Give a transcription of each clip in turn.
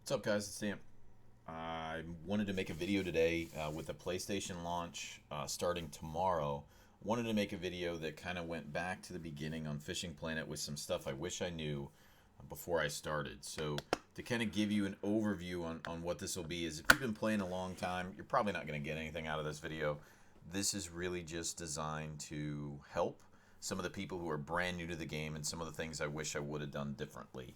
What's up, guys? It's Sam. I wanted to make a video today with the PlayStation launch starting tomorrow. Wanted to make a video that kind of went back to the beginning on Fishing Planet with some stuff I wish I knew before I started. So to kind of give you an overview on what this will be is if you've been playing a long time, you're probably not going to get anything out of this video. This is really just designed to help some of the people who are brand new to the game and some of the things I wish I would have done differently.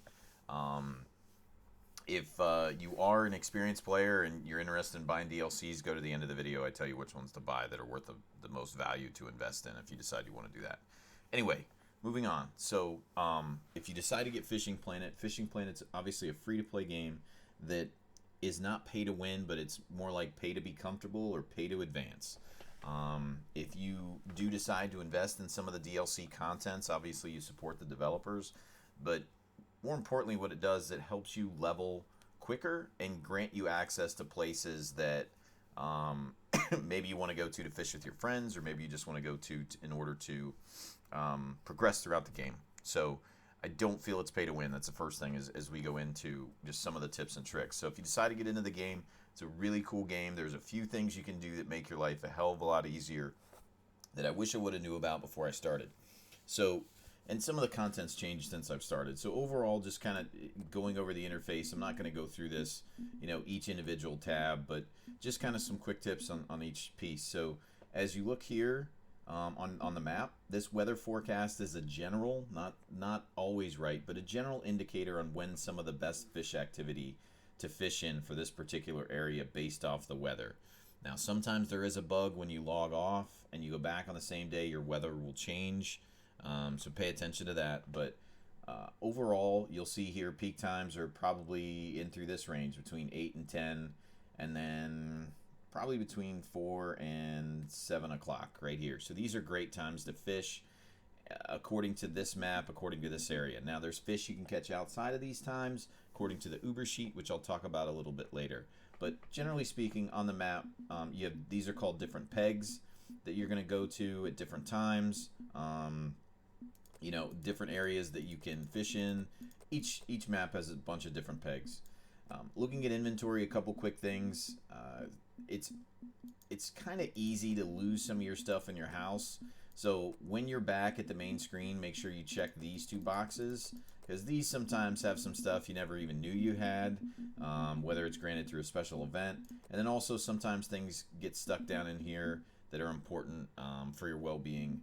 If you are an experienced player and you're interested in buying DLCs, go to the end of the video. I tell you which ones to buy that are worth the most value to invest in if you decide you want to do that. Anyway, moving on. So if you decide to get Fishing Planet's obviously a free-to-play game that is not pay to win, but it's more like pay to be comfortable or pay to advance. If you do decide to invest in some of the DLC contents, obviously you support the developers, but more importantly, what it does is it helps you level quicker and grant you access to places that maybe you want to go to fish with your friends, or maybe you just want to go to in order to progress throughout the game. So I don't feel it's pay to win. That's the first thing as we go into just some of the tips and tricks. So if you decide to get into the game, it's a really cool game. There's a few things you can do that make your life a hell of a lot easier that I wish I would have knew about before I started. So, and some of the content's changed since I've started. So overall, just kind of going over the interface. I'm not going to go through this, each individual tab, but just kind of some quick tips on each piece. So as you look here on the map, this weather forecast is a general, not always right, but a general indicator on when some of the best fish activity to fish in for this particular area based off the weather. Now, sometimes there is a bug when you log off and you go back on the same day, your weather will change. So pay attention to that. But overall, you'll see here peak times are probably in through this range between 8 and 10, and then probably between 4 and 7 o'clock right here. So these are great times to fish according to this map, according to this area. Now, there's fish you can catch outside of these times according to the Ubersheet, which I'll talk about a little bit later. But generally speaking, on the map, these are called different pegs that you're going to go to at different times. Different areas that you can fish in. Each map has a bunch of different pegs. Looking at inventory, a couple quick things. It's kind of easy to lose some of your stuff in your house. So when you're back at the main screen, make sure you check these two boxes, because these sometimes have some stuff you never even knew you had, whether it's granted through a special event. And then also sometimes things get stuck down in here that are important for your well-being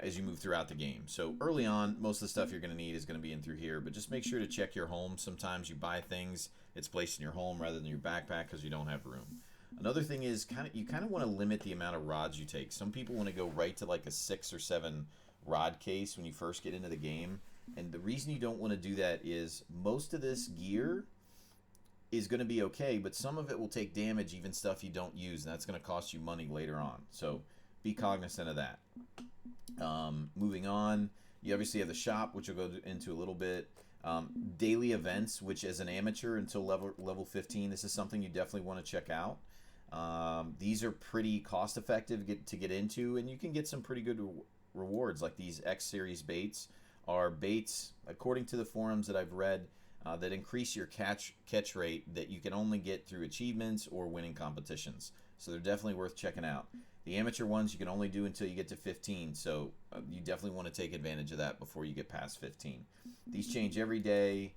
as you move throughout the game. So early on, most of the stuff you're going to need is going to be in through here, but just make sure to check your home. Sometimes you buy things, it's placed in your home rather than your backpack because you don't have room. Another thing is you kind of want to limit the amount of rods you take. Some people want to go right to like a 6 or 7 rod case when you first get into the game, and the reason you don't want to do that is most of this gear is going to be okay, but some of it will take damage, even stuff you don't use, and that's going to cost you money later on. So be cognizant of that. Moving on, you obviously have the shop, which we'll go into a little bit. Daily events, which as an amateur until level 15, this is something you definitely want to check out. These are pretty cost effective to get into, and you can get some pretty good rewards. Like these X series baits are baits, according to the forums that I've read, that increase your catch rate that you can only get through achievements or winning competitions. So they're definitely worth checking out. The amateur ones you can only do until you get to 15, so you definitely want to take advantage of that before you get past 15. These change every day.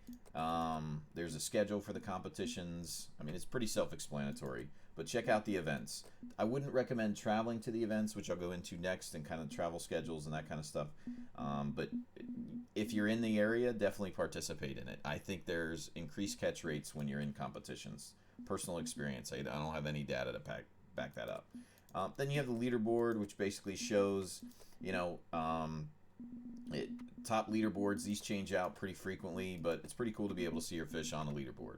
There's a schedule for the competitions. I mean, it's pretty self-explanatory, but check out the events. I wouldn't recommend traveling to the events, which I'll go into next, and kind of travel schedules and that kind of stuff. But if you're in the area, definitely participate in it. I think there's increased catch rates when you're in competitions. Personal experience. I don't have any data to back that up. Then you have the leaderboard, which basically shows, top leaderboards. These change out pretty frequently, but it's pretty cool to be able to see your fish on a leaderboard.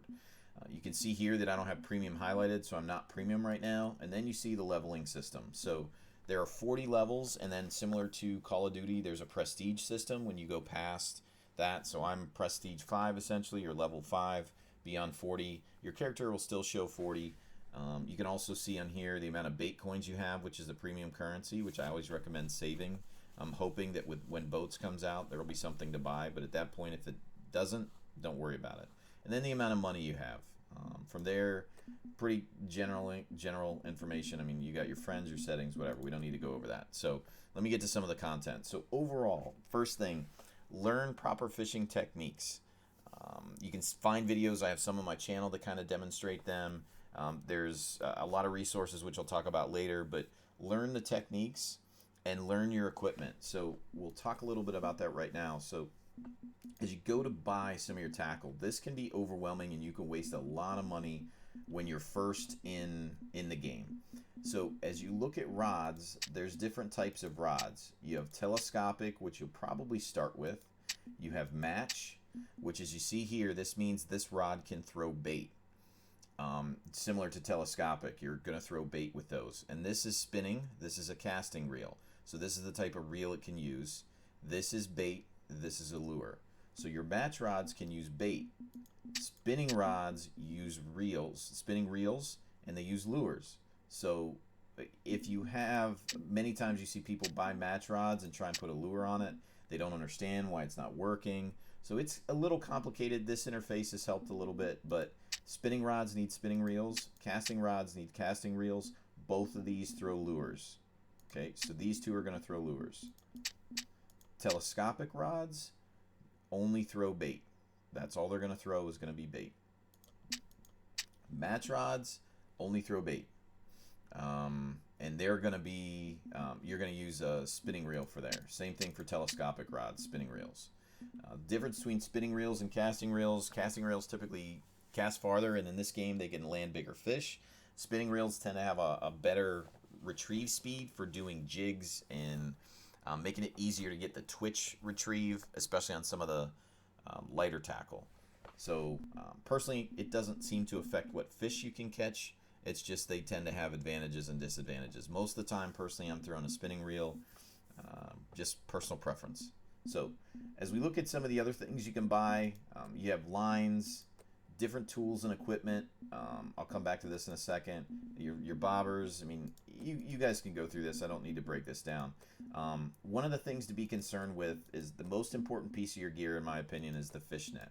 You can see here that I don't have premium highlighted, so I'm not premium right now. And then you see the leveling system. So there are 40 levels, and then similar to Call of Duty, there's a prestige system when you go past that. So I'm prestige 5 essentially, or level 5. Beyond 40, your character will still show 40. You can also see on here the amount of bait coins you have, which is the premium currency, which I always recommend saving. I'm hoping that when boats comes out, there will be something to buy, but at that point, if it doesn't, don't worry about it. And then the amount of money you have. From there, pretty general information. I mean, you got your friends, your settings, whatever. We don't need to go over that. So let me get to some of the content. So overall, first thing, learn proper fishing techniques. You can find videos. I have some on my channel that kind of demonstrate them. There's a lot of resources which I'll talk about later, but learn the techniques and learn your equipment. So we'll talk a little bit about that right now. So as you go to buy some of your tackle, this can be overwhelming and you can waste a lot of money when you're first in the game. So as you look at rods, there's different types of rods. You have telescopic, which you'll probably start with. You have match, which as you see here, this means this rod can throw bait. Similar to telescopic, you're going to throw bait with those. And this is spinning. This is a casting reel. So this is the type of reel it can use. This is bait. This is a lure. So your match rods can use bait. Spinning rods use reels, spinning reels, and they use lures. So if you have, many times you see people buy match rods and try and put a lure on it. They don't understand why it's not working. So it's a little complicated. This interface has helped a little bit, but spinning rods need spinning reels. Casting rods need casting reels. Both of these throw lures. Okay, so these two are going to throw lures. Telescopic rods only throw bait. That's all they're going to throw is going to be bait. Match rods only throw bait. And they're going to be, you're going to use a spinning reel for there. Same thing for telescopic rods, spinning reels. Difference between spinning reels and casting reels. Casting reels typically cast farther, and in this game they can land bigger fish. Spinning reels tend to have a better retrieve speed for doing jigs and making it easier to get the twitch retrieve, especially on some of the lighter tackle. So personally, it doesn't seem to affect what fish you can catch. It's just they tend to have advantages and disadvantages. Most of the time, personally, I'm throwing a spinning reel, just personal preference. So as we look at some of the other things you can buy, you have lines, different tools and equipment. I'll come back to this in a second. Your bobbers, I mean, you guys can go through this. I don't need to break this down. One of the things to be concerned with is the most important piece of your gear, in my opinion, is the fish net.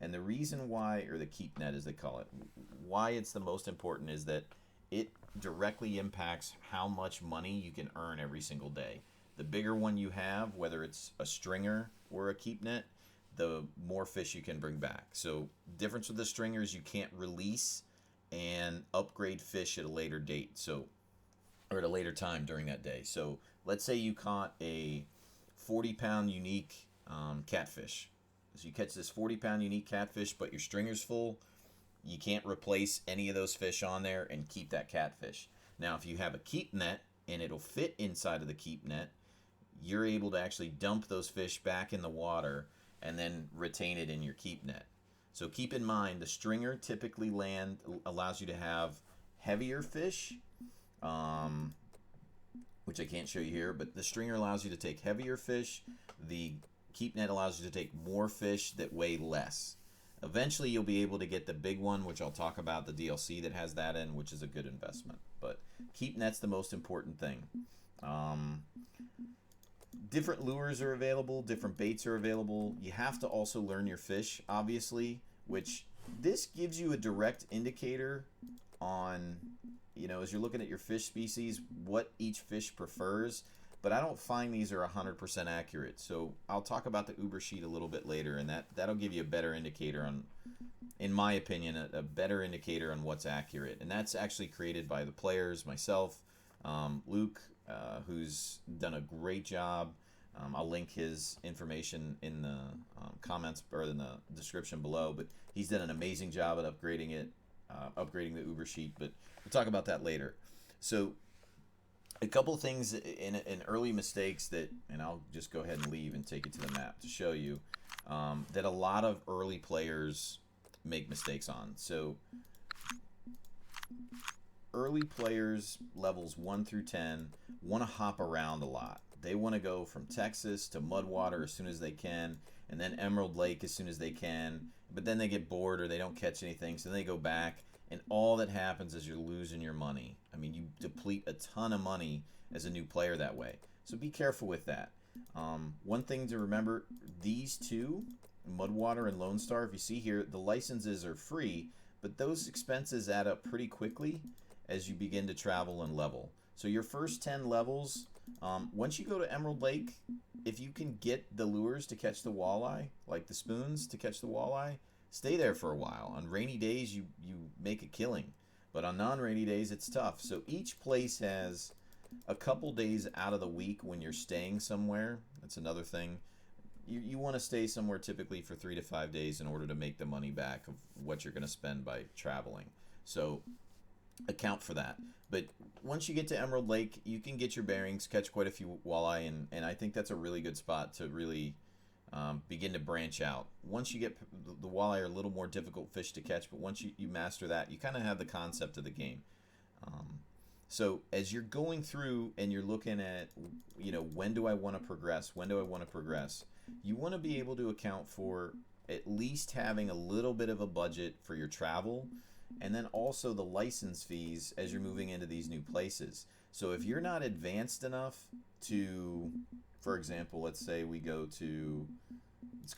And the reason why, or the keep net as they call it, why it's the most important is that it directly impacts how much money you can earn every single day. The bigger one you have, whether it's a stringer or a keep net, the more fish you can bring back. So difference with the stringers, you can't release and upgrade fish at a later date, so, or at a later time during that day. So let's say you caught a 40-pound unique catfish. So you catch this 40-pound unique catfish, but your stringer's full. You can't replace any of those fish on there and keep that catfish. Now, if you have a keep net and it'll fit inside of the keep net, you're able to actually dump those fish back in the water and then retain it in your keep net. So keep in mind, the stringer typically allows you to have heavier fish, which I can't show you here, but the stringer allows you to take heavier fish. The keep net allows you to take more fish that weigh less. Eventually you'll be able to get the big one, which I'll talk about, the DLC that has that in, which is a good investment. But keep net's the most important thing. Different lures are available, different baits are available. You have to also learn your fish, obviously, which this gives you a direct indicator on, you know, as you're looking at your fish species, what each fish prefers. But I don't find these are 100% accurate. So I'll talk about the Ubersheet a little bit later, and that'll give you a better indicator on, in my opinion, a better indicator on what's accurate. And that's actually created by the players, myself, Luke, who's done a great job. I'll link his information in the comments or in the description below, but he's done an amazing job at upgrading it, upgrading the Ubersheet, but we'll talk about that later. So a couple of things in early mistakes that, and I'll just go ahead and leave and take you to the map to show you, that a lot of early players make mistakes on. So early players, levels 1 through 10, want to hop around a lot. They want to go from Texas to Mudwater as soon as they can, and then Emerald Lake as soon as they can, but then they get bored or they don't catch anything, so then they go back, and all that happens is you're losing your money. I mean, you deplete a ton of money as a new player that way. So be careful with that. One thing to remember, these two, Mudwater and Lone Star, if you see here, the licenses are free, but those expenses add up pretty quickly as you begin to travel and level. So your first 10 levels, once you go to Emerald Lake, if you can get the lures to catch the walleye, like the spoons to catch the walleye, stay there for a while. On rainy days, you make a killing. But on non-rainy days, it's tough. So each place has a couple days out of the week when you're staying somewhere. That's another thing. You want to stay somewhere typically for 3 to 5 days in order to make the money back of what you're going to spend by traveling. So account for that. But once you get to Emerald Lake, you can get your bearings, catch quite a few walleye, and I think that's a really good spot to really begin to branch out. Once you get the walleye are a little more difficult fish to catch, but once you master that, you kind of have the concept of the game. So as you're going through and you're looking at, when do I want to progress? When do I want to progress? You want to be able to account for at least having a little bit of a budget for your travel, and then also the license fees as you're moving into these new places. So if you're not advanced enough to, for example, let's go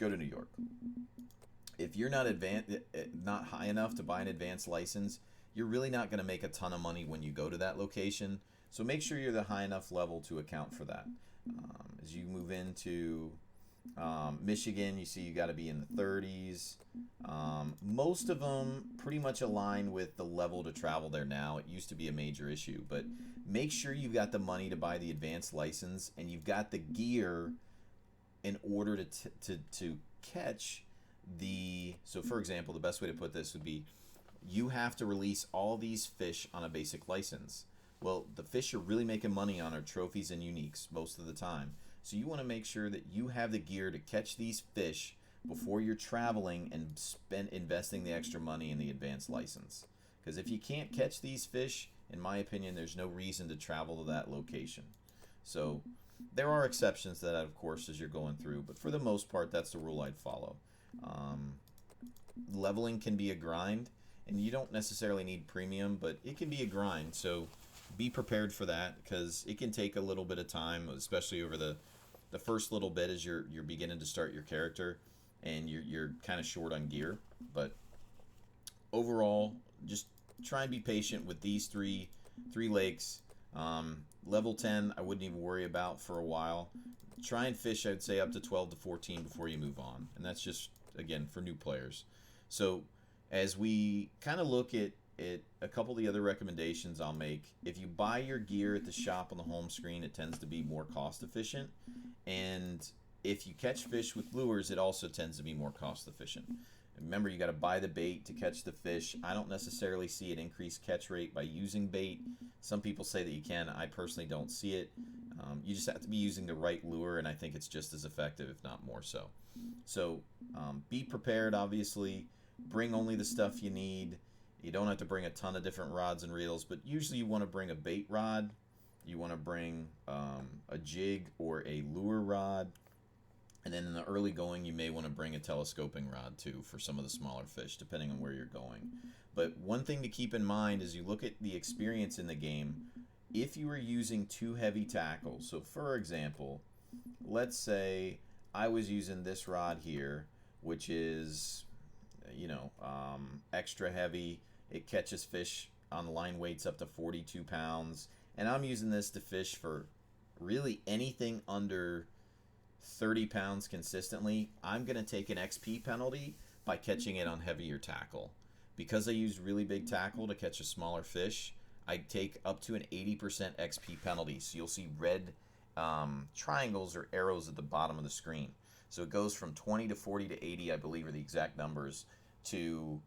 to New York. If you're not high enough to buy an advanced license, you're really not going to make a ton of money when you go to that location. So make sure you're the high enough level to account for that. As you move into Michigan, you see you got to be in the 30s. Most of them pretty much align with the level to travel there now. It used to be a major issue, but make sure you've got the money to buy the advanced license and you've got the gear in order to catch the. So for example, the best way to put this would be you have to release all these fish on a basic license. Well, the fish you're really making money on are trophies and uniques most of the time. So you want to make sure that you have the gear to catch these fish before you're traveling and investing the extra money in the advanced license. Because if you can't catch these fish, in my opinion, there's no reason to travel to that location. So there are exceptions to that, of course, as you're going through, but for the most part, that's the rule I'd follow. Leveling can be a grind, and you don't necessarily need premium, but it can be a grind. So be prepared for that because it can take a little bit of time, especially over the first little bit as you're beginning to start your character and you're kind of short on gear. But overall, just try and be patient with these three lakes. Level 10 I wouldn't even worry about for a while. Try and fish, I'd say, up to 12 to 14 before you move on, and that's just, again, for new players. So as we kind of look at a couple of the other recommendations I'll make, if you buy your gear at the shop on the home screen, it tends to be more cost efficient, and if you catch fish with lures, it also tends to be more cost efficient. Remember, you got to buy the bait to catch the fish. I don't necessarily see an increased catch rate by using bait. Some people say that you can. I personally don't see it. You just have to be using the right lure, and I think it's just as effective, if not more so. So be prepared, obviously. Bring only the stuff you need. You don't have to bring a ton of different rods and reels, but usually you want to bring a bait rod. You want to bring a jig or a lure rod. And then in the early going, you may want to bring a telescoping rod too for some of the smaller fish, depending on where you're going. But one thing to keep in mind as you look at the experience in the game, if you are using too heavy tackle, so for example, let's say I was using this rod here, which is, extra heavy. It catches fish on line weights up to 42 pounds. And I'm using this to fish for really anything under 30 pounds consistently. I'm going to take an XP penalty by catching it on heavier tackle. Because I used really big tackle to catch a smaller fish, I take up to an 80% XP penalty. So you'll see red triangles or arrows at the bottom of the screen. So it goes from 20 to 40 to 80, I believe are the exact numbers, to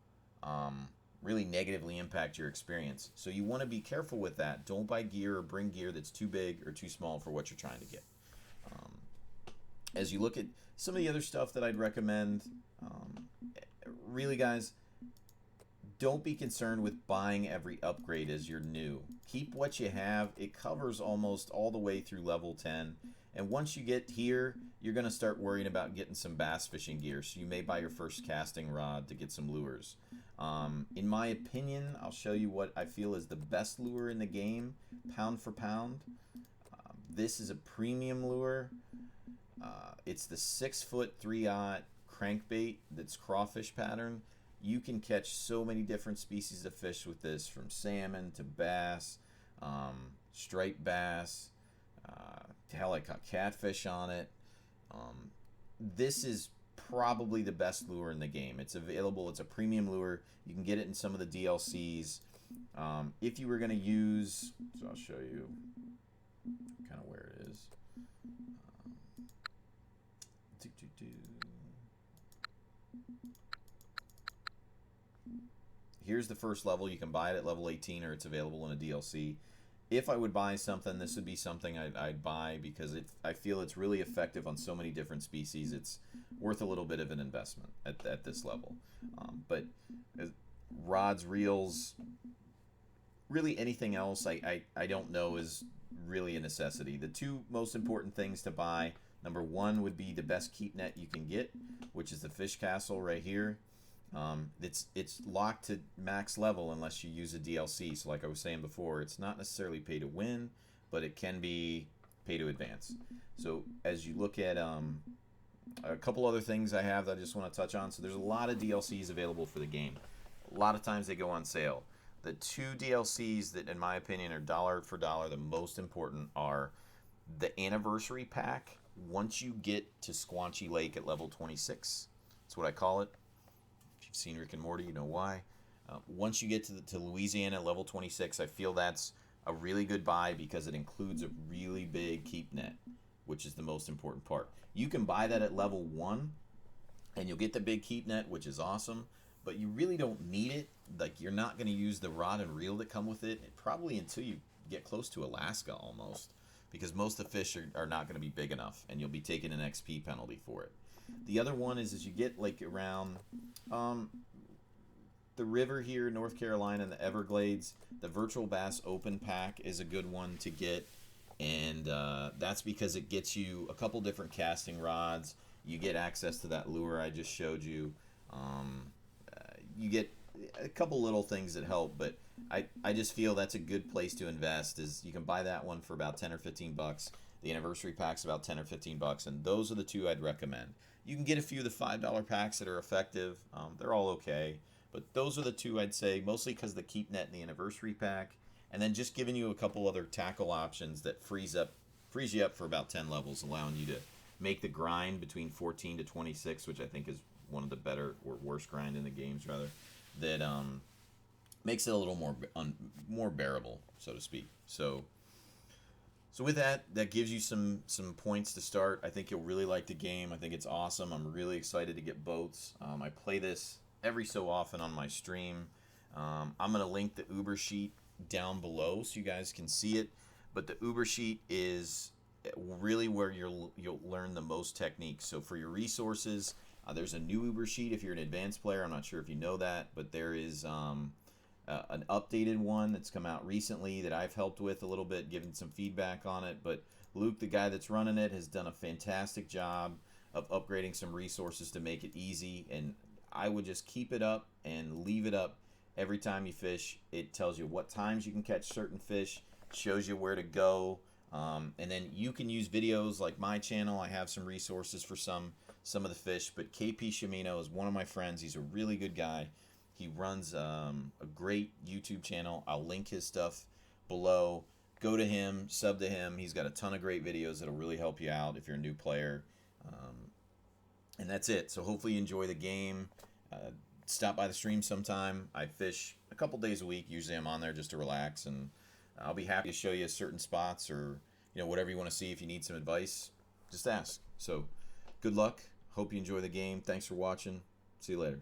really negatively impact your experience. So you want to be careful with that. Don't buy gear or bring gear that's too big or too small for what you're trying to get. As you look at some of the other stuff that I'd recommend, really, guys, don't be concerned with buying every upgrade as you're new. Keep what you have. It covers almost all the way through level 10. And once you get here, you're going to start worrying about getting some bass fishing gear. So you may buy your first casting rod to get some lures. In my opinion, I'll show you what I feel is the best lure in the game, pound for pound. This is a premium lure. It's the 6 foot 3/0 crankbait that's crawfish pattern. You can catch so many different species of fish with this, from salmon to bass, striped bass. Hell, I caught catfish on it. This is probably the best lure in the game. It's available. It's a premium lure. You can get it in some of the DLCs. If you were going to use, so I'll show you kind of where it is. Here's the first level. You can buy it at level 18, or it's available in a DLC. If I would buy something, this would be something I'd buy, because I feel it's really effective on so many different species. It's worth a little bit of an investment at this level. But rods, reels, really anything else I don't know is really a necessity. The two most important things to buy, number one would be the best keep net you can get, which is the fish castle right here. It's locked to max level unless you use a DLC. So like I was saying before, it's not necessarily pay to win, but it can be pay to advance. So as you look at a couple other things I have that I just want to touch on. So there's a lot of DLCs available for the game. A lot of times they go on sale. The two DLCs that, in my opinion, are dollar for dollar the most important are the anniversary pack. Once you get to Squanchy Lake at level 26, that's what I call it. If you've seen Rick and Morty, you know why. Once you get to Louisiana at level 26, I feel that's a really good buy, because it includes a really big keep net, which is the most important part. You can buy that at level 1, and you'll get the big keep net, which is awesome, but you really don't need it. Like, you're not going to use the rod and reel that come with it, probably until you get close to Alaska almost, because most of the fish are not going to be big enough, and you'll be taking an XP penalty for it. The other one is, as you get like around the river here, North Carolina, and the Everglades, the Virtual Bass Open Pack is a good one to get, and that's because it gets you a couple different casting rods. You get access to that lure I just showed you. You get a couple little things that help, but I just feel that's a good place to invest. Is you can buy that one for about 10 or 15 bucks. The anniversary pack's about 10 or 15 bucks, and those are the two I'd recommend. You can get a few of the $5 packs that are effective. They're all okay, but those are the two I'd say, mostly because the keep net and the anniversary pack, and then just giving you a couple other tackle options that frees you up for about 10 levels, allowing you to make the grind between 14 to 26, which I think is one of the better or worst grind in the games, rather, that makes it a little more bearable, so to speak. So with that gives you some points to start. I think you'll really like the game. I think it's awesome. I'm really excited to get boats. I play this every so often on my stream. I'm going to link the Ubersheet down below so you guys can see it. But the Ubersheet is really where you'll learn the most techniques. So for your resources, there's a new Ubersheet if you're an advanced player. I'm not sure if you know that, but there is an updated one that's come out recently that I've helped with a little bit, giving some feedback on it. But Luke, the guy that's running it, has done a fantastic job of upgrading some resources to make it easy. And I would just keep it up and leave it up every time you fish. It tells you what times you can catch certain fish, shows you where to go. And then you can use videos like my channel. I have some resources for some of the fish, but KP Shamino is one of my friends. He's a really good guy. He runs a great YouTube channel. I'll link his stuff below. Go to him, sub to him. He's got a ton of great videos that'll really help you out if you're a new player. And that's it. So hopefully you enjoy the game. Stop by the stream sometime. I fish a couple days a week. Usually I'm on there just to relax, and I'll be happy to show you certain spots, or whatever you want to see. If you need some advice, just ask. So good luck. Hope you enjoy the game. Thanks for watching. See you later.